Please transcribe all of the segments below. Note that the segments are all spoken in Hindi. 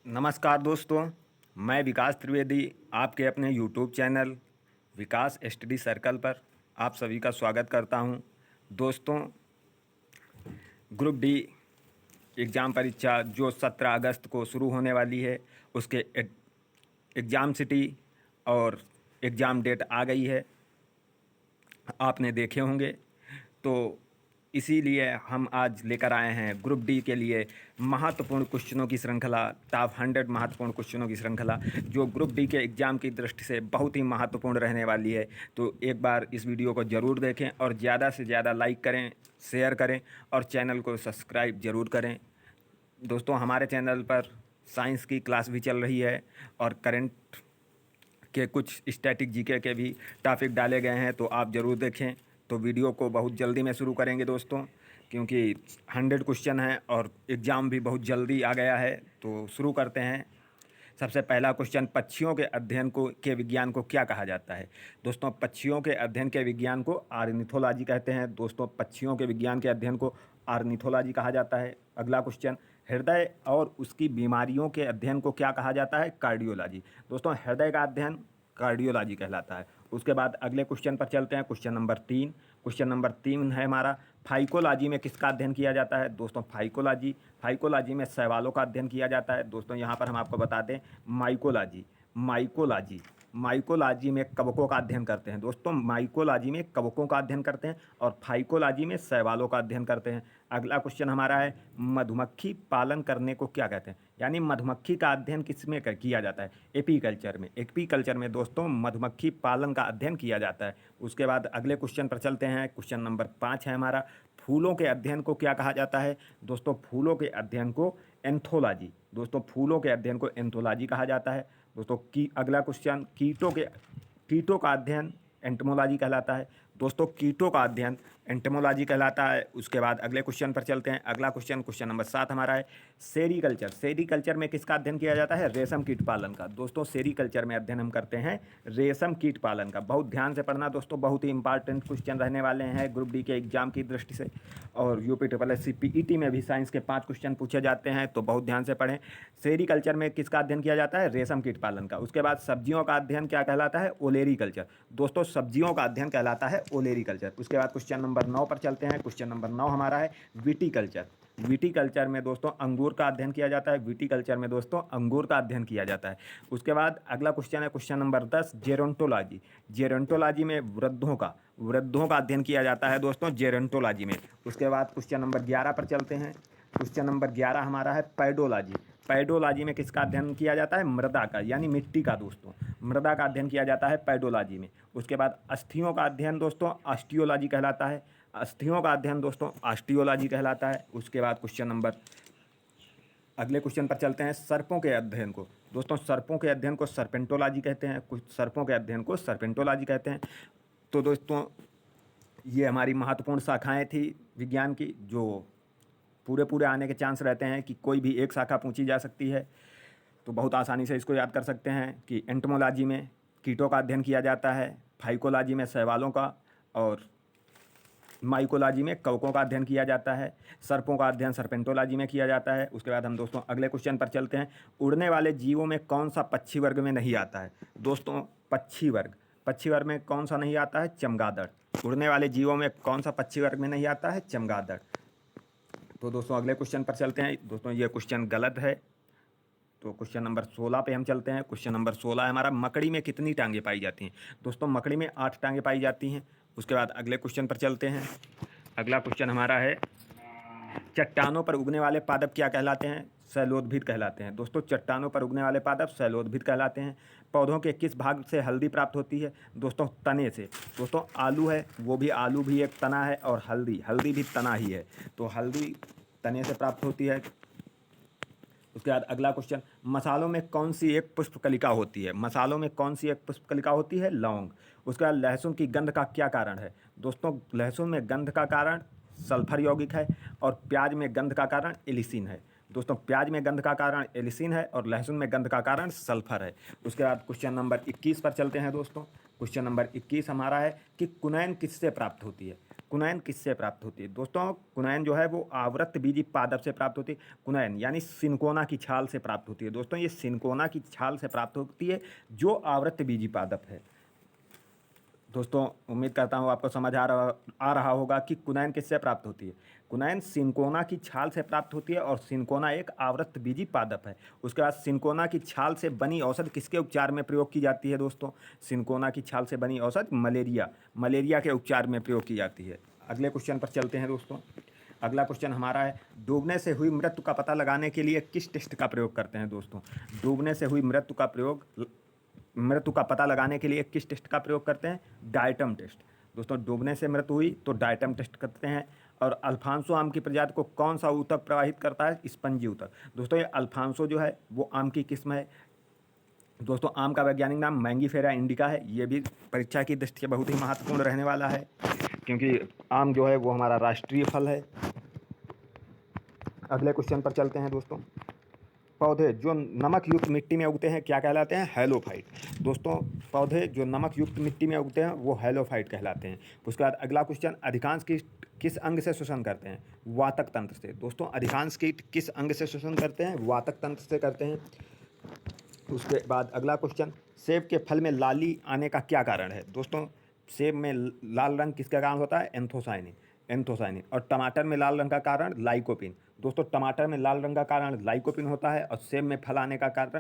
नमस्कार दोस्तों, मैं विकास त्रिवेदी आपके अपने यूट्यूब चैनल विकास स्टडी सर्कल पर आप सभी का स्वागत करता हूं। दोस्तों, ग्रुप डी एग्ज़ाम परीक्षा जो 17 अगस्त को शुरू होने वाली है, उसके एग्ज़ाम सिटी और एग्ज़ाम डेट आ गई है, आपने देखे होंगे। तो इसीलिए हम आज लेकर आए हैं ग्रुप डी के लिए महत्वपूर्ण क्वेश्चनों की श्रृंखला, टॉप 100 महत्वपूर्ण क्वेश्चनों की श्रृंखला, जो ग्रुप डी के एग्ज़ाम की दृष्टि से बहुत ही महत्वपूर्ण रहने वाली है। तो एक बार इस वीडियो को ज़रूर देखें और ज़्यादा से ज़्यादा लाइक करें, शेयर करें और चैनल को सब्सक्राइब ज़रूर करें। दोस्तों, हमारे चैनल पर साइंस की क्लास भी चल रही है और करंट के कुछ स्टैटिक जीके के भी टॉपिक डाले गए हैं, तो आप ज़रूर देखें। तो वीडियो को बहुत जल्दी में शुरू करेंगे दोस्तों, क्योंकि 100 क्वेश्चन हैं और एग्ज़ाम भी बहुत जल्दी आ गया है। तो शुरू करते हैं। सबसे पहला क्वेश्चन, पक्षियों के अध्ययन के विज्ञान को क्या कहा जाता है? दोस्तों, पक्षियों के अध्ययन के विज्ञान को ऑर्निथोलॉजी कहते हैं। दोस्तों, पक्षियों के विज्ञान के अध्ययन को ऑर्निथोलॉजी कहा जाता है। अगला क्वेश्चन, हृदय और उसकी बीमारियों के अध्ययन को क्या कहा जाता है? कार्डियोलॉजी। दोस्तों, हृदय का अध्ययन कार्डियोलॉजी कहलाता है। उसके बाद अगले क्वेश्चन पर चलते हैं। Question number 3। क्वेश्चन नंबर 3 है हमारा, फाइकोलॉजी में किसका अध्ययन किया जाता है? दोस्तों, फाइकोलॉजी में शैवालों का अध्ययन किया जाता है। दोस्तों, यहाँ पर हम आपको बता दें, माइकोलॉजी में कवकों का अध्ययन करते हैं। दोस्तों, माइकोलॉजी में कवकों का अध्ययन करते हैं और फाइकोलॉजी में शैवालों का अध्ययन करते हैं। अगला क्वेश्चन हमारा है, मधुमक्खी पालन करने को क्या कहते हैं? यानी मधुमक्खी का अध्ययन किस में किया जाता है? एपीकल्चर में। एपीकल्चर में दोस्तों मधुमक्खी पालन का अध्ययन किया जाता है। उसके बाद अगले क्वेश्चन पर चलते हैं। क्वेश्चन नंबर 5 है हमारा, फूलों के अध्ययन को क्या कहा जाता है? दोस्तों, फूलों के अध्ययन को एंथोलॉजी। दोस्तों, फूलों के अध्ययन को एंथोलॉजी कहा जाता है। दोस्तों, अगला क्वेश्चन, कीटों का अध्ययन एंटमोलॉजी कहलाता है। दोस्तों, कीटों का अध्ययन एंटमोलॉजी कहलाता है। उसके बाद अगले क्वेश्चन पर चलते हैं। अगला क्वेश्चन नंबर 7 हमारा है, सेरीकल्चर में किसका अध्ययन किया जाता है? रेशम कीट पालन का। दोस्तों, सेरीकल्चर में अध्ययन हम करते हैं रेशम कीट पालन का। बहुत ध्यान से पढ़ना दोस्तों, बहुत ही इंपॉर्टेंट क्वेश्चन रहने वाले हैं ग्रुप डी के एग्जाम की दृष्टि से। और यूपी पीईटी में भी साइंस के 5 क्वेश्चन पूछे जाते हैं, तो बहुत ध्यान से पढ़ें। सेरीकल्चर में किसका अध्ययन किया जाता है? रेशम कीट पालन का। उसके बाद सब्जियों का अध्ययन क्या कहलाता है? ओलेरीकल्चर। दोस्तों, सब्जियों का अध्ययन कहलाता है ओलेरीकल्चर। उसके बाद क्वेश्चन नंबर 9 पर चलते हैं। क्वेश्चन नंबर 9 हमारा है विटीकल्चर में दोस्तों अंगूर का अध्ययन किया जाता है। विटीकल्चर में दोस्तों अंगूर का अध्ययन किया जाता है। उसके बाद अगला क्वेश्चन है क्वेश्चन नंबर 10, जेरोंटोलॉजी में वृद्धों का अध्ययन किया जाता है दोस्तों जेरोंटोलॉजी में। उसके बाद क्वेश्चन नंबर 11 पर चलते हैं। क्वेश्चन नंबर 11 हमारा है पैडोलॉजी में किसका अध्ययन किया जाता है? मृदा का, यानी मिट्टी का। दोस्तों, मृदा का अध्ययन किया जाता है पैडोलॉजी में। उसके बाद अस्थियों का अध्ययन दोस्तों ऑस्टियोलॉजी कहलाता है। अस्थियों का अध्ययन दोस्तों ऑस्टियोलॉजी कहलाता है। उसके बाद अगले क्वेश्चन पर चलते हैं, सर्पों के अध्ययन को। दोस्तों, सर्पों के अध्ययन को सर्पेंटोलॉजी कहते हैं। कुछ सर्पों के अध्ययन को सर्पेंटोलॉजी कहते हैं। तो दोस्तों, ये हमारी महत्वपूर्ण शाखाएं थी विज्ञान की, जो पूरे आने के चांस रहते हैं कि कोई भी एक शाखा पूछी जा सकती है। तो बहुत आसानी से इसको याद कर सकते हैं कि एंटमोलॉजी में कीटों का अध्ययन किया जाता है, फाइकोलॉजी में शैवालों का, और माइकोलॉजी में कवकों का अध्ययन किया जाता है। सर्पों का अध्ययन सर्पेंटोलॉजी में किया जाता है। उसके बाद हम दोस्तों अगले क्वेश्चन पर चलते हैं। उड़ने वाले जीवों में कौन सा पक्षी वर्ग में नहीं आता है? दोस्तों, पक्षी वर्ग में कौन सा नहीं आता है? चमगादड़। उड़ने वाले जीवों में कौन सा पक्षी वर्ग में नहीं आता है? चमगादड़। तो दोस्तों अगले क्वेश्चन पर चलते हैं। दोस्तों, ये क्वेश्चन गलत है, तो क्वेश्चन नंबर 16 पे हम चलते हैं। क्वेश्चन नंबर 16 है हमारा, मकड़ी में कितनी टांगें पाई जाती हैं? दोस्तों, मकड़ी में 8 टांगें पाई जाती हैं। उसके बाद अगले क्वेश्चन पर चलते हैं। अगला क्वेश्चन हमारा है, चट्टानों पर उगने वाले पादप क्या कहलाते हैं? शैलोद्भिद कहलाते हैं। दोस्तों, चट्टानों पर उगने वाले पादप शैलोद्भिद कहलाते हैं। पौधों के किस भाग से हल्दी प्राप्त होती है? दोस्तों, तने से। दोस्तों, आलू भी एक तना है, और हल्दी भी तना ही है, तो हल्दी तने से प्राप्त होती है। उसके बाद अगला क्वेश्चन, मसालों में कौन सी एक पुष्पकलिका होती है? मसालों में कौन सी एक पुष्पकलिका होती है? लौंग। उसके बाद लहसुन की गंध का क्या कारण है? दोस्तों, लहसुन में गंध का कारण सल्फर यौगिक है, और प्याज में गंध का कारण एलिसिन है। दोस्तों, प्याज में गंध का कारण एलिसिन है और लहसुन में गंध का कारण सल्फर है। उसके बाद क्वेश्चन नंबर 21 पर चलते हैं दोस्तों। क्वेश्चन नंबर 21 हमारा है कि कुनैन किससे प्राप्त होती है? कुनैन किससे प्राप्त होती है? दोस्तों कुनैन जो है वो आवृत्त बीजी पादप से प्राप्त होती है। कुनैन यानी सिनकोना की छाल से प्राप्त होती है। दोस्तों ये सिनकोना की छाल से प्राप्त होती है जो आवृत्त बीजी पादप है। दोस्तों उम्मीद करता हूँ आपको समझ आ रहा होगा कि कुनैन किससे प्राप्त होती है। कुनैन सिनकोना की छाल से प्राप्त होती है और सिनकोना एक आवृत्त बीजी पादप है। उसके बाद सिनकोना की छाल से बनी औषधि किसके उपचार में प्रयोग की जाती है? दोस्तों सिनकोना की छाल से बनी औषधि मलेरिया के उपचार में प्रयोग की जाती है। अगले क्वेश्चन पर चलते हैं दोस्तों। अगला क्वेश्चन हमारा है, डूबने से हुई मृत्यु का पता लगाने के लिए किस टेस्ट का प्रयोग करते हैं? दोस्तों डूबने से हुई मृत्यु का पता लगाने के लिए किस टेस्ट का प्रयोग करते हैं? Diatom test. दोस्तों डूबने से मृत्यु हुई तो डायटम टेस्ट करते हैं। और अल्फांसो आम की प्रजाति को कौन सा ऊतक प्रभावित करता है? स्पंजी ऊतक। दोस्तों ये अल्फांसो जो है वो आम की किस्म है। दोस्तों आम का वैज्ञानिक नाम मैंगीफेरा इंडिका है। ये भी परीक्षा की दृष्टि से बहुत ही महत्वपूर्ण रहने वाला है, क्योंकि आम जो है वो हमारा राष्ट्रीय फल है। अगले क्वेश्चन पर चलते हैं दोस्तों। पौधे जो नमक युक्त मिट्टी में उगते हैं क्या कहलाते हैं? हैलोफाइट। दोस्तों पौधे जो नमक युक्त मिट्टी में उगते हैं वो हैलोफाइट कहलाते हैं। उसके बाद अगला क्वेश्चन, अधिकांश कीट किस अंग से श्वसन करते हैं? वातक तंत्र से। दोस्तों अधिकांश कीट किस अंग से श्वसन करते हैं? वातक तंत्र से करते हैं। उसके बाद अगला क्वेश्चन, सेब के फल में लाली आने का क्या कारण है? दोस्तों सेब में लाल रंग किसके कारण होता है? एंथोसाइनिन। और टमाटर में लाल रंग का कारण लाइकोपिन। दोस्तों टमाटर में लाल रंग का कारण लाइकोपिन होता है और सेब में फल आने का कारण,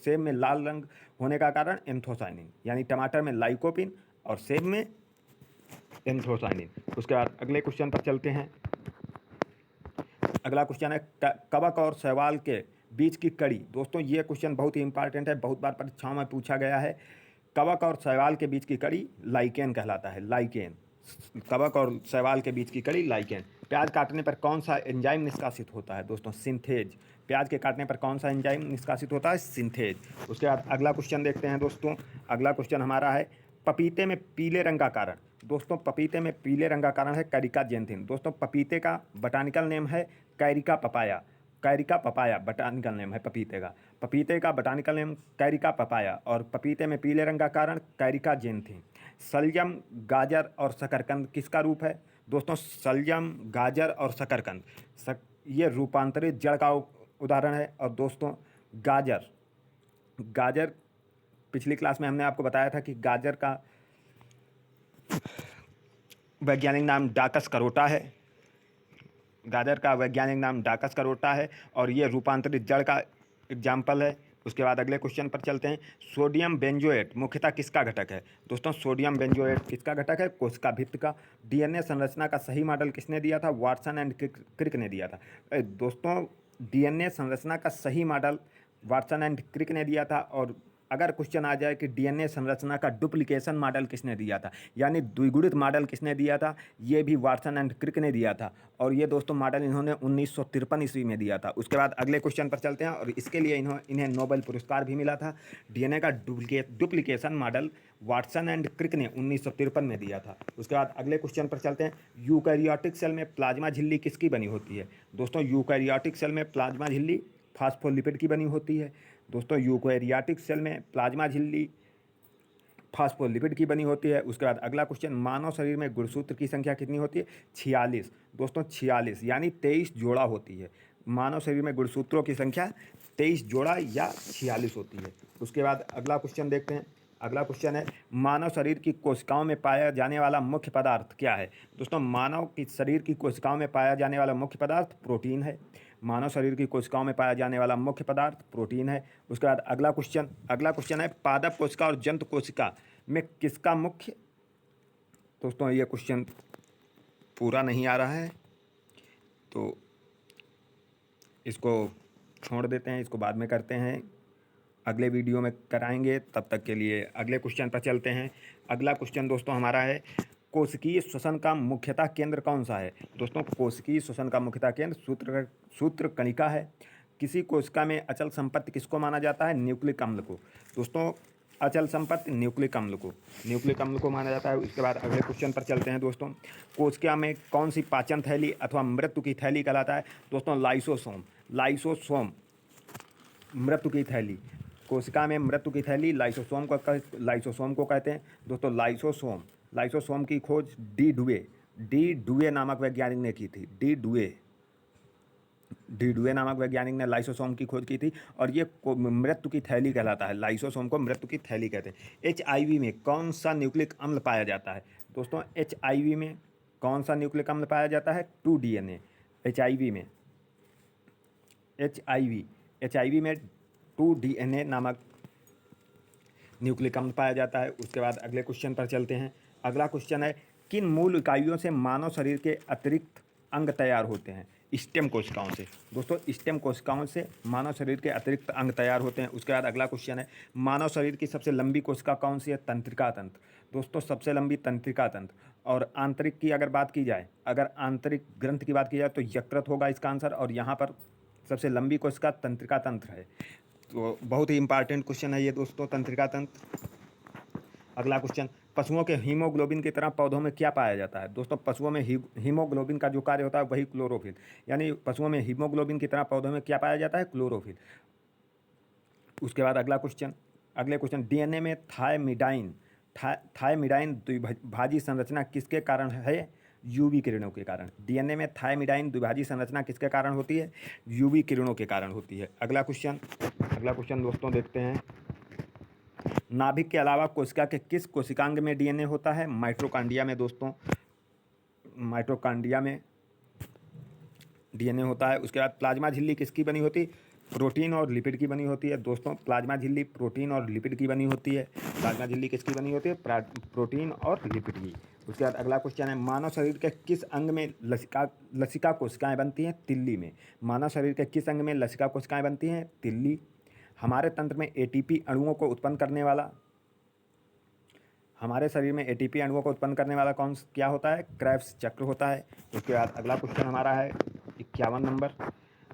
सेब में लाल रंग होने का कारण एंथोसाइनिन। यानी टमाटर में लाइकोपिन और सेब में एंथोसाइनिन। उसके बाद अगले क्वेश्चन पर चलते हैं। अगला क्वेश्चन है, कवक और शैवाल के बीच की कड़ी। दोस्तों ये क्वेश्चन बहुत ही इंपॉर्टेंट है, बहुत बार परीक्षाओं में पूछा गया है। कवक और शैवाल के बीच की कड़ी लाइकेन कहलाता है। लाइकेन, कवक और शैवाल के बीच की कड़ी लाइकेन। प्याज काटने पर कौन सा एंजाइम निष्कासित होता है? दोस्तों सिंथेज। प्याज के काटने पर कौन सा एंजाइम निष्कासित होता है? सिंथेज। उसके बाद अगला क्वेश्चन देखते हैं दोस्तों। अगला क्वेश्चन हमारा है, पपीते में पीले रंग का कारण। दोस्तों पपीते में पीले रंग का कारण है कैरिका जेंथिन। दोस्तों पपीते का बॉटैनिकल नेम है Carica papaya. Carica papaya botanical name है पपीते का। पपीते का बॉटैनिकल नेम कैरिका पपाया और पपीते में पीले रंग का कारण कैरिका जेंथिन। सलजम, गाजर और शकरकंद किसका रूप है? दोस्तों सलजम, गाजर और शकरकंद ये रूपांतरित जड़ का उदाहरण है। और दोस्तों गाजर पिछली क्लास में हमने आपको बताया था कि गाजर का वैज्ञानिक नाम डाकस करोटा है। गाजर का वैज्ञानिक नाम डाकस करोटा है और ये रूपांतरित जड़ का एग्जाम्पल है। उसके बाद अगले क्वेश्चन पर चलते हैं। सोडियम बेंजोएट मुख्यतः किसका घटक है? दोस्तों सोडियम बेंजोएट किसका घटक है? कोशिका भित्ति का। डीएनए संरचना का सही मॉडल किसने दिया था? वाटसन एंड क्रिक ने दिया था। दोस्तों डीएनए संरचना का सही मॉडल वाटसन एंड क्रिक ने दिया था। और अगर क्वेश्चन आ जाए कि डीएनए संरचना का डुप्लीकेशन मॉडल किसने दिया था, यानी द्विगुणित मॉडल किसने दिया था, ये भी वाटसन एंड क्रिक ने दिया था। और ये दोस्तों मॉडल इन्होंने 1953 ईस्वी में दिया था। उसके बाद अगले क्वेश्चन पर चलते हैं और इसके लिए इन्हें नोबेल पुरस्कार भी मिला था। डीएनए का duplication model Watson and Crick ने 1953 में दिया था। उसके बाद अगले क्वेश्चन पर चलते हैं। यूकैरियोटिक सेल में प्लाज्मा झिल्ली किसकी बनी होती है? दोस्तों यूकैरियोटिक सेल में प्लाज्मा झिल्ली फास्फोलिपिड की बनी होती है। दोस्तों यूकैरियोटिक सेल में प्लाज्मा झिल्ली फास्फोलिपिड की बनी होती है। उसके बाद अगला क्वेश्चन, मानव शरीर में गुणसूत्र की संख्या कितनी होती है? 46। दोस्तों 46 यानी 23 जोड़ा होती है। मानव शरीर में गुणसूत्रों की संख्या 23 जोड़ा या 46 होती है। उसके बाद अगला क्वेश्चन देखते हैं। अगला क्वेश्चन है, मानव शरीर की कोशिकाओं में पाया जाने वाला मुख्य पदार्थ क्या है? दोस्तों मानव की शरीर की कोशिकाओं में पाया जाने वाला मुख्य पदार्थ प्रोटीन है। मानव शरीर की कोशिकाओं में पाया जाने वाला मुख्य पदार्थ प्रोटीन है। उसके बाद अगला क्वेश्चन है, पादप कोशिका और जंतु कोशिका में किसका मुख्य। दोस्तों ये क्वेश्चन पूरा नहीं आ रहा है तो इसको छोड़ देते हैं, इसको बाद में करते हैं, अगले वीडियो में कराएंगे। तब तक के लिए अगले क्वेश्चन पर चलते हैं। अगला क्वेश्चन दोस्तों हमारा है, कोशिकीय श्वसन का मुख्यतः केंद्र कौन सा है? दोस्तों कोशिकीय श्वसन का मुख्यतः केंद्र सूत्र कणिका है। किसी कोशिका में अचल संपत्ति किसको माना जाता है? न्यूक्लिक अम्ल को। दोस्तों अचल संपत्ति न्यूक्लिक अम्ल को माना जाता है। उसके बाद अगले क्वेश्चन पर चलते हैं दोस्तों। कोशिका में कौन सी पाचन थैली अथवा मृत्यु की थैली कहलाता है? दोस्तों लाइसोसोम मृत्यु की थैली। कोशिका में मृत्यु की थैली लाइसोसोम को कहते हैं। दोस्तों लाइसोसोम की खोज डी डुए नामक वैज्ञानिक ने की थी। डी डुए नामक वैज्ञानिक ने लाइसोसोम की खोज की थी और ये मृत्यु की थैली कहलाता है। लाइसोसोम को मृत्यु की थैली कहते हैं। एचआईवी में कौन सा न्यूक्लिक अम्ल पाया जाता है? दोस्तों एचआईवी में कौन सा न्यूक्लिक अम्ल पाया जाता है? 2 DNA। एचआईवी में एचआईवी में 2 DNA नामक न्यूक्लिक अम्ल पाया जाता है। उसके बाद अगले क्वेश्चन पर चलते हैं। अगला क्वेश्चन है, किन मूल इकाइयों से मानव शरीर के अतिरिक्त अंग तैयार होते हैं? स्टेम कोशिकाओं से। दोस्तों स्टेम कोशिकाओं से मानव शरीर के अतिरिक्त अंग तैयार होते हैं। उसके बाद अगला क्वेश्चन है, मानव शरीर की सबसे लंबी कोशिका कौन सी है? तंत्रिका तंत्र। दोस्तों सबसे लंबी तंत्रिका तंत्र। और आंतरिक की अगर बात की जाए, अगर आंतरिक ग्रंथ की बात की जाए तो यकृत होगा इसका आंसर, और यहाँ पर सबसे लंबी कोशिका तंत्रिका तंत्र है। तो बहुत ही इंपॉर्टेंट क्वेश्चन है ये दोस्तों, तंत्रिका तंत्र। अगला क्वेश्चन, पशुओं के हीमोग्लोबिन की तरह पौधों में क्या पाया जाता है? दोस्तों पशुओं में हीमोग्लोबिन का जो कार्य होता है वही क्लोरोफिल, यानी पशुओं में हीमोग्लोबिन की तरह पौधों में क्या पाया जाता है? क्लोरोफिल। उसके बाद अगले क्वेश्चन, डीएनए में थायमिडाइन द्विभाजी संरचना किसके कारण है? यूवी किरणों के कारण। डीएनए में थायमिडाइन द्विभाजी संरचना किसके कारण होती है? यूवी किरणों के कारण होती है। अगला क्वेश्चन दोस्तों देखते हैं, नाभिक के अलावा कोशिका के किस कोशिकांग में डीएनए होता है? माइटोकॉन्ड्रिया में दोस्तों, माइटोकॉन्ड्रिया में डीएनए होता है। उसके बाद प्लाज्मा झिल्ली किसकी बनी होती? प्रोटीन और लिपिड की बनी होती है। दोस्तों प्लाज्मा झिल्ली प्रोटीन और लिपिड की बनी होती है। प्लाज्मा झिल्ली किसकी बनी होती है? प्रोटीन और लिपिड की। उसके बाद अगला क्वेश्चन है, मानव शरीर के किस अंग में लसिका कोशिकाएं बनती हैं? तिल्ली में। मानव शरीर के किस अंग में लसिका कोशिकाएं बनती हैं? तिल्ली। हमारे तंत्र में एटीपी अणुओं को उत्पन्न करने वाला, हमारे शरीर में एटीपी अणुओं को उत्पन्न करने वाला क्या होता है? क्रेब्स चक्र होता है। उसके बाद अगला क्वेश्चन हमारा है 51 नंबर,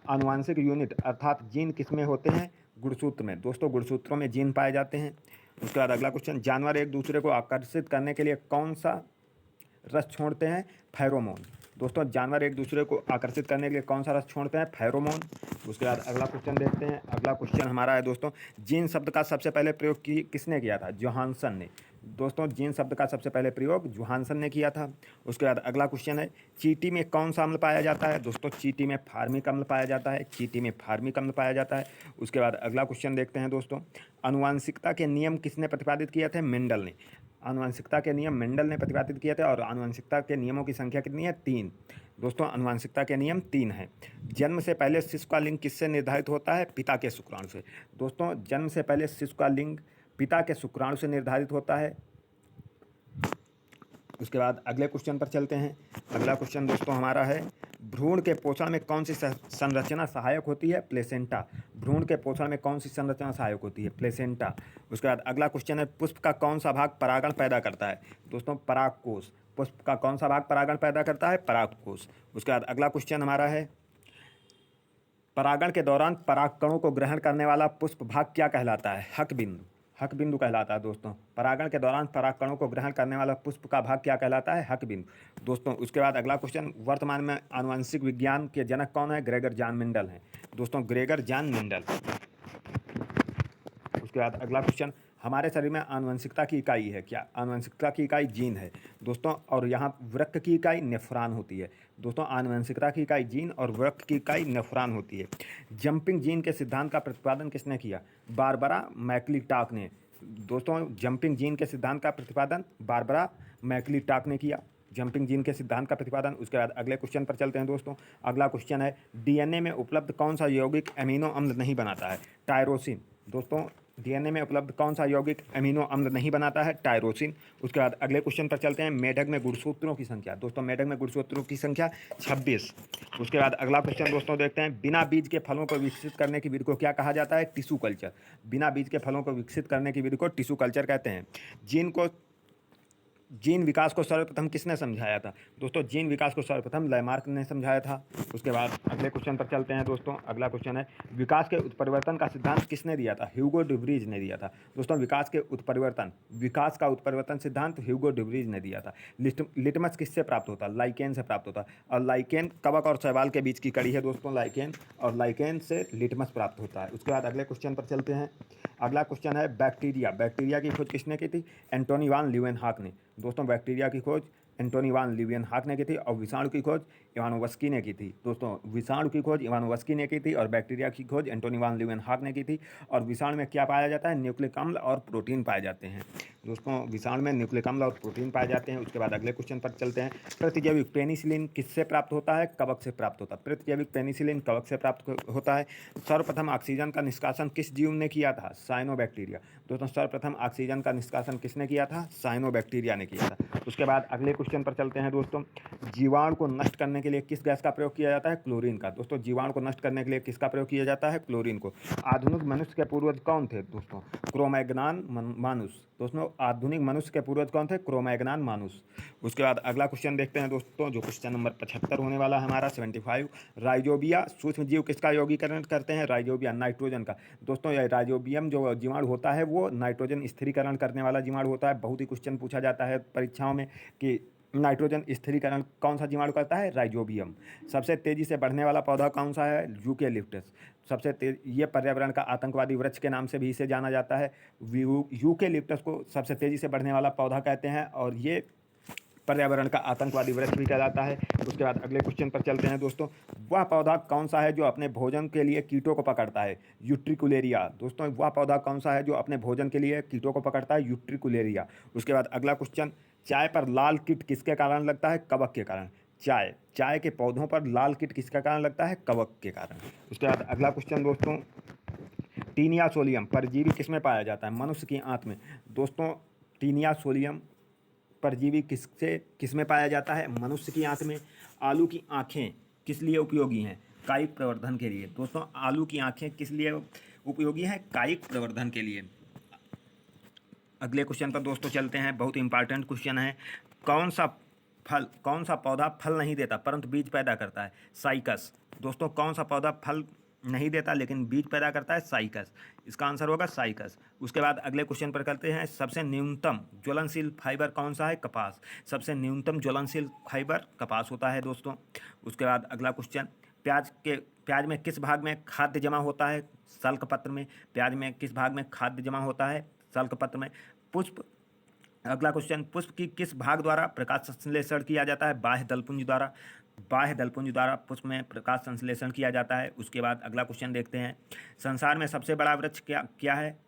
आनुवांशिक यूनिट अर्थात जीन किसमें होते हैं? गुणसूत्र में। दोस्तों गुणसूत्रों में जीन पाए जाते हैं। उसके बाद अगला क्वेश्चन, जानवर एक दूसरे को आकर्षित करने के लिए कौन सा रस छोड़ते हैं? फेरोमोन। दोस्तों जानवर एक दूसरे को आकर्षित करने के लिए कौन सा रस छोड़ते हैं? फेरोमोन। उसके बाद अगला क्वेश्चन देखते हैं। अगला क्वेश्चन हमारा है दोस्तों, जीन शब्द का सबसे पहले प्रयोग किसने किया था? जोहानसन ने। दोस्तों जीन शब्द का सबसे पहले प्रयोग जोहानसन ने किया था। उसके बाद अगला क्वेश्चन है, चींटी में कौन सा अम्ल पाया जाता है? दोस्तों चींटी में फार्मिक अम्ल पाया जाता है। चींटी में फार्मिक अम्ल पाया जाता है। उसके बाद अगला क्वेश्चन देखते हैं दोस्तों, आनुवंशिकता के नियम किसने प्रतिपादित किए थे? मेंडल ने। आनुवंशिकता के नियम मेंडल ने प्रतिपादित किए थे। और आनुवंशिकता के नियमों की संख्या कितनी है? 3। दोस्तों आनुवंशिकता के नियम 3 हैं। जन्म से पहले शिशु का लिंग किससे निर्धारित होता है? पिता के शुक्राणु से। दोस्तों जन्म से पहले शिशु का लिंग पिता के शुक्राणु से निर्धारित होता है। उसके बाद अगले क्वेश्चन पर चलते हैं। अगला क्वेश्चन दोस्तों हमारा है, भ्रूण के पोषण में कौन सी संरचना सहायक होती है? प्लेसेंटा। भ्रूण के पोषण में कौन सी संरचना सहायक होती है? प्लेसेंटा। उसके बाद अगला क्वेश्चन है, पुष्प का कौन सा भाग परागण पैदा करता है? दोस्तों परागकोश। पुष्प का कौन सा भाग परागण पैदा करता है? परागकोश। उसके बाद अगला क्वेश्चन हमारा है, परागण के दौरान परागकणों को ग्रहण करने वाला पुष्प भाग क्या कहलाता है? हक बिंदु। हक बिंदु कहलाता है दोस्तों। परागण के दौरान परागकणों को ग्रहण करने वाला पुष्प का भाग क्या कहलाता है? हक बिंदु। दोस्तों उसके बाद अगला क्वेश्चन, वर्तमान में आनुवंशिक विज्ञान के जनक कौन है? ग्रेगर जॉन मेंडल हैं। दोस्तों ग्रेगर जॉन मेंडल। उसके बाद अगला क्वेश्चन, हमारे शरीर में आनुवंशिकता की इकाई है क्या? आनुवंशिकता की इकाई जीन है दोस्तों। और यहाँ वृक्क की इकाई नेफ्रॉन होती है। दोस्तों आनुवंशिकता की इकाई जीन और वृक्क की इकाई नेफ्रॉन होती है। जंपिंग जीन के सिद्धांत का प्रतिपादन किसने किया? बारबरा मैक्लिंटॉक ने। दोस्तों जंपिंग जीन के सिद्धांत का प्रतिपादन बारबरा मैक्लिंटॉक ने किया। जंपिंग जीन के सिद्धांत का प्रतिपादन। उसके बाद अगले क्वेश्चन पर चलते हैं दोस्तों। अगला क्वेश्चन है, डीएनए में उपलब्ध कौन सा यौगिक अमीनो अम्ल नहीं बनाता है? टायरोसिन। दोस्तों डीएनए में उपलब्ध कौन सा यौगिक अमीनो अम्ल नहीं बनाता है? टायरोसिन। उसके बाद अगले क्वेश्चन पर चलते हैं, मेढक में गुणसूत्रों की संख्या। दोस्तों मेढक में गुणसूत्रों की संख्या 26। उसके बाद अगला क्वेश्चन दोस्तों देखते हैं, बिना बीज के फलों को विकसित करने की विधि को क्या कहा जाता है? Tissue culture. बिना बीज के फलों को विकसित करने की विधि को टिश्यू कल्चर कहते हैं। जीन विकास को सर्वप्रथम किसने समझाया था? दोस्तों जीन विकास को सर्वप्रथम लैमार्क ने समझाया था। उसके बाद अगले क्वेश्चन पर चलते हैं दोस्तों। अगला क्वेश्चन है, विकास के उत्परिवर्तन का सिद्धांत किसने दिया था? ह्यूगो ड्यूब्रीज ने दिया था। दोस्तों विकास का उत्परिवर्तन सिद्धांत ह्यूगो ड्यूब्रीज ने दिया था। लिटमस किससे प्राप्त होता? लाइकेन से प्राप्त होता। और लाइकेन कवक और शैवाल के बीच की कड़ी है दोस्तों, लाइकेन, और लाइकेन से लिटमस प्राप्त होता है। उसके बाद अगले क्वेश्चन पर चलते हैं। अगला क्वेश्चन है, बैक्टीरिया की खोज किसने की थी? एंटोनी वान ल्यूवेनहॉक ने। दोस्तों बैक्टीरिया की खोज एंटोनी वान लीeuwenhoek ने की थी और विषाणु की खोज इवानोव्स्की ने की थी। दोस्तों विषाणु की खोज इवानोव्स्की ने की थी और बैक्टीरिया की खोज एंटोनी वान लीeuwenhoek ने की थी। और विषाणु में क्या पाया जाता है? न्यूक्लिक अम्ल और प्रोटीन पाए जाते हैं। दोस्तों विषाणु में न्यूक्लिक अम्ल और प्रोटीन पाए जाते हैं। उसके बाद अगले क्वेश्चन पर चलते हैं। प्रतिजैविक पेनिसिलिन किससे प्राप्त होता है? कवक से प्राप्त होता है। प्रतिजैविक पेनिसिलिन कवक से प्राप्त होता है। सर्वप्रथम ऑक्सीजन का निष्कासन किस जीव ने किया था? साइनोबैक्टीरिया। दोस्तों सर्वप्रथम ऑक्सीजन का निष्कासन किसने किया था? साइनोबैक्टीरिया ने किया था। उसके बाद अगले क्वेश्चन पर चलते हैं दोस्तों। जीवाणु को नष्ट करने के लिए किस गैस का प्रयोग किया जाता है? क्लोरीन का। दोस्तों जीवाणु को नष्ट करने के लिए किसका प्रयोग किया जाता है? क्लोरीन को। आधुनिक मनुष्य के पूर्वज कौन थे? दोस्तों क्रोमैग्नान मानुस। दोस्तों आधुनिक मनुष्य के पूर्वज कौन थे? क्रोमैग्नान मानुस। उसके बाद अगला क्वेश्चन देखते हैं दोस्तों, जो क्वेश्चन नंबर 75 होने वाला है हमारा 75। राइजोबिया सूक्ष्म जीव किसका यौगीकरण करते हैं? राइजोबिया नाइट्रोजन का। दोस्तों यह राइजोबियम जो जीवाणु होता है वो नाइट्रोजन स्थिरीकरण करने वाला जीवाणु होता है। बहुत ही क्वेश्चन पूछा जाता है परीक्षाओं में कि नाइट्रोजन स्थिरीकरण कौन सा जीवाणु करता है? राइजोबियम। सबसे तेजी से बढ़ने वाला पौधा कौन सा है? यूकेलिप्टस। सबसे तेज, ये पर्यावरण का आतंकवादी वृक्ष के नाम से भी इसे जाना जाता है। यूकेलिप्टस को सबसे तेजी से बढ़ने वाला पौधा कहते हैं और ये पर्यावरण का आतंकवादी वृक्ष भी कहलाता है। उसके बाद अगले क्वेश्चन पर चलते हैं दोस्तों। वह पौधा कौन सा है जो अपने भोजन के लिए कीटों को पकड़ता है? यूट्रिकुलेरिया। दोस्तों वह पौधा कौन सा है जो अपने भोजन के लिए कीटों को पकड़ता है? यूट्रिकुलेरिया। उसके बाद अगला क्वेश्चन। चाय पर लाल कीट किसके कारण लगता है? कवक के कारण। चाय के पौधों पर लाल कीट किसके कारण लगता है? कवक के कारण। उसके बाद अगला क्वेश्चन दोस्तों। टीनिया सोलियम परजीवी किसमें पाया जाता है? मनुष्य की आंत में। दोस्तों टीनिया सोलियम परजीवी किस में पाया जाता है? मनुष्य की आंत में। आलू की आंखें किस लिए उपयोगी हैं? कायिक प्रवर्धन के लिए। दोस्तों आलू की आंखें किस लिए उपयोगी हैं? कायिक प्रवर्धन के लिए। अगले क्वेश्चन पर दोस्तों चलते हैं, बहुत इंपॉर्टेंट क्वेश्चन है। कौन सा पौधा फल नहीं देता परंतु बीज पैदा करता है? साइकस। दोस्तों कौन सा पौधा फल नहीं देता लेकिन बीज पैदा करता है? साइकस। इसका आंसर होगा साइकस। उसके बाद अगले क्वेश्चन पर करते हैं। सबसे न्यूनतम ज्वलनशील फाइबर कौन सा है? कपास। सबसे न्यूनतम ज्वलनशील फाइबर कपास होता है दोस्तों। उसके बाद अगला क्वेश्चन। प्याज में किस भाग में खाद्य जमा होता है? सल्क पत्र में। प्याज में किस भाग में खाद्य जमा होता है? सल्क पत्र में। पुष्प। अगला क्वेश्चन। पुष्प की किस भाग द्वारा प्रकाश संश्लेषण किया जाता है? बाह्य दलपुंज द्वारा। बाह्य दलपुंज द्वारा पुष्प में प्रकाश संश्लेषण किया जाता है। उसके बाद अगला क्वेश्चन देखते हैं। संसार में सबसे बड़ा वृक्ष क्या है?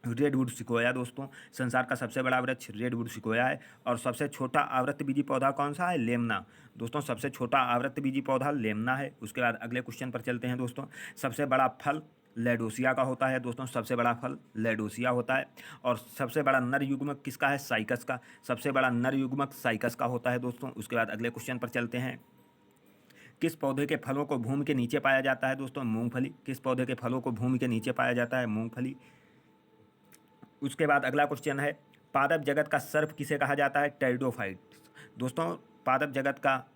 Redwood sequoia. दोस्तों संसार का सबसे बड़ा वृक्ष रेडवुड सिकोया है। और सबसे छोटा आवृतबीजी पौधा कौन सा है? लेमना। दोस्तों सबसे छोटा आवृतबीजी पौधा लेमना है। उसके बाद अगले क्वेश्चन पर चलते हैं दोस्तों। सबसे बड़ा फल लेडोसिया का होता है। दोस्तों सबसे बड़ा फल लेडोसिया होता है। और सबसे बड़ा नर युग्मक किसका है? साइकस का। सबसे बड़ा नर युग्मक साइकस का होता है दोस्तों। उसके बाद अगले क्वेश्चन पर चलते हैं। किस पौधे के फलों को भूमि के नीचे पाया जाता है? दोस्तों मूंगफली। किस पौधे के फलों को भूमि के नीचे पाया जाता है? मूंगफली। उसके बाद अगला क्वेश्चन है। पादप जगत का सर्प किसे कहा जाता है? टेरिडोफाइट्स। दोस्तों पादप जगत का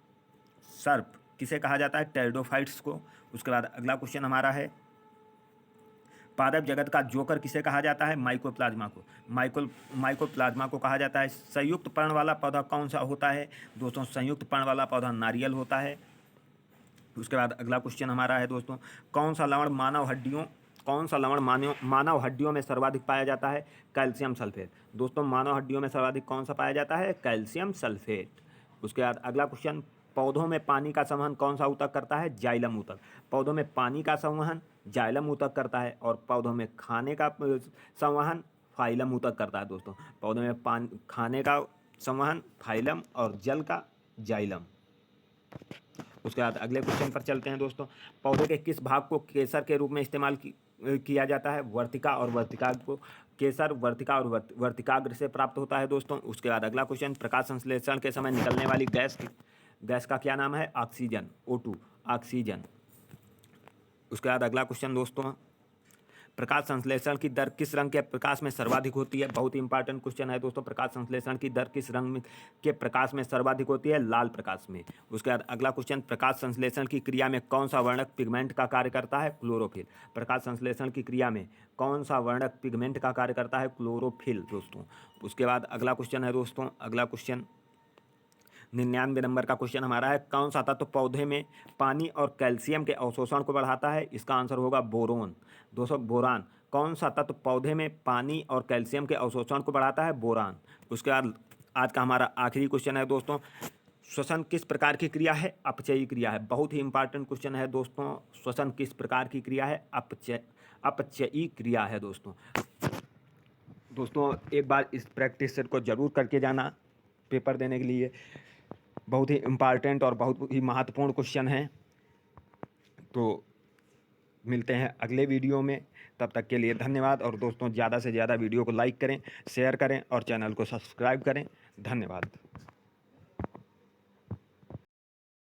सर्प किसे कहा जाता है? टेरिडोफाइट्स को। उसके बाद अगला क्वेश्चन हमारा है। पादप जगत का जोकर किसे कहा जाता है? माइकोप्लाज्मा को। माइकोप्लाज्मा को कहा जाता है। संयुक्त पर्ण वाला पौधा कौन सा होता है? दोस्तों संयुक्त पर्ण वाला पौधा नारियल होता है। उसके बाद अगला क्वेश्चन हमारा है दोस्तों। कौन सा लवण मानव हड्डियों में सर्वाधिक पाया जाता है? Calcium sulphate. दोस्तों मानव हड्डियों में सर्वाधिक कौन सा पाया जाता है? Calcium sulphate. उसके बाद अगला क्वेश्चन। पौधों में पानी का संवहन कौन सा ऊतक करता है? जाइलम ऊतक। पौधों में पानी का संवहन जाइलम ऊतक करता है और पौधों में खाने का संवहन फाइलम ऊतक करता है। दोस्तों पौधों में खाने का संवहन फाइलम और जल का जाइलम। उसके बाद अगले क्वेश्चन पर चलते हैं दोस्तों। पौधे के किस भाग को केसर के रूप में इस्तेमाल किया जाता है? वर्तिका और वर्तिकाग्र को। केसर वर्तिका और वर्तिकाग्र से प्राप्त होता है दोस्तों। उसके बाद अगला क्वेश्चन। प्रकाश संश्लेषण के समय निकलने वाली गैस का क्या नाम है? ऑक्सीजन। O2 oxygen. उसके बाद अगला क्वेश्चन दोस्तों। प्रकाश संश्लेषण की दर किस रंग के प्रकाश में सर्वाधिक होती है? बहुत ही इंपॉर्टेंट क्वेश्चन है दोस्तों। प्रकाश संश्लेषण की दर किस रंग के प्रकाश में सर्वाधिक होती है? लाल प्रकाश में। उसके बाद अगला क्वेश्चन। प्रकाश संश्लेषण की क्रिया में कौन सा वर्णक पिगमेंट का कार्य करता है? क्लोरोफिल। प्रकाश संश्लेषण की क्रिया में कौन सा वर्णक पिगमेंट का कार्य करता है? क्लोरोफिल दोस्तों। उसके बाद अगला क्वेश्चन है दोस्तों। अगला क्वेश्चन 99 नंबर का क्वेश्चन हमारा है। कौन सा तत्व पौधे में पानी और कैल्शियम के अवशोषण को बढ़ाता है? इसका आंसर होगा बोरोन। दोस्तों बोरान। कौन सा तत्व पौधे में पानी और कैल्शियम के अवशोषण को बढ़ाता है? बोरान। उसके बाद आज का हमारा आखिरी क्वेश्चन है दोस्तों, श्वसन किस प्रकार की क्रिया है? अपचयी क्रिया है। बहुत ही इंपॉर्टेंट क्वेश्चन है दोस्तों, श्वसन किस प्रकार की क्रिया है? अपचयी क्रिया है दोस्तों। दोस्तों एक बार इस प्रैक्टिस सेट को जरूर करके जाना पेपर देने के लिए, बहुत ही इम्पॉर्टेंट और बहुत ही महत्वपूर्ण क्वेश्चन है। तो मिलते हैं अगले वीडियो में, तब तक के लिए धन्यवाद। और दोस्तों ज़्यादा से ज़्यादा वीडियो को लाइक करें, शेयर करें और चैनल को सब्सक्राइब करें। धन्यवाद।